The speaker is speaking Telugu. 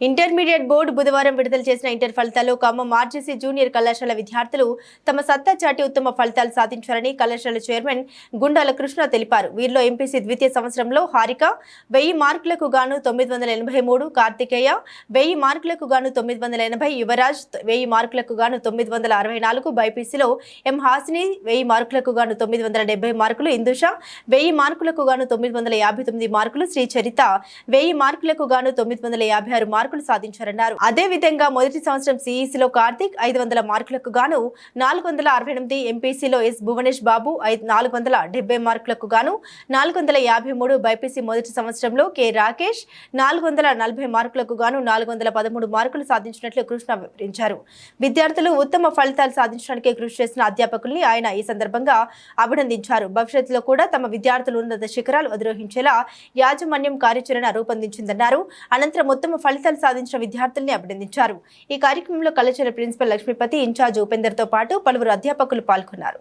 ఇంటర్మీడియట్ బోర్డు బుధవారం విడుదల చేసిన ఇంటర్ ఫలితాల్లో ఖమ్మం ఆర్జీసీ జూనియర్ కళాశాల విద్యార్థులు తమ సత్తా చాటి ఉత్తమ ఫలితాలు సాధించారని కళాశాల చైర్మన్ గుండాల కృష్ణ తెలిపారు. వీరిలో ఎంపీసీ ద్వితీయ సంవత్సరంలో హారిక 1000 మార్కులకు గాను 983, కార్తికేయ 1000 మార్కులకు గాను 980, యువరాజ్ 1000 మార్కులకు గాను 964, బైపీసీలో ఎం హాసిని 1000 మార్కులకు గాను 970 మార్కులు, ఇందుష 1000 మార్కులకు గాను 959 మార్కులు, శ్రీ చరిత 1000 మార్కులకు గాను 956 మార్కులు సాధించారన్నారు. అదే విధంగా మొదటి సంవత్సరం సిఈసీలో కార్తిక్ 500 మార్కులకు గాను 468, ఎంపీసీలో ఎస్ భువనేష్ బాబు 470 మార్కులకు గాను 453, బైపీసీ మొదటి సంవత్సరంలో కె రాకేష్ 440 మార్కులకు గాను 413 మార్కులు సాధించినట్లు కృష్ణ వివరించారు. విద్యార్థులు ఉత్తమ ఫలితాలు సాధించడానికి కృషి చేసిన అధ్యాపకుల్ని ఆయన ఈ సందర్భంగా అభినందించారు. భవిష్యత్తులో కూడా తమ విద్యార్థులు ఉన్నత శిఖరాలు అధిరోహించేలా యాజమాన్యం కార్యాచరణ రూపొందించిందన్నారు. అనంతరం ఉత్తమ ఫలితాలు సాధించిన విద్యార్థుల్ని అభినందించారు. ఈ కార్యక్రమంలో కళాశాల ప్రిన్సిపల్ లక్ష్మీపతి, ఇన్ఛార్జ్ ఉపేందర్తో పాటు పలువురు అధ్యాపకులు పాల్గొన్నారు.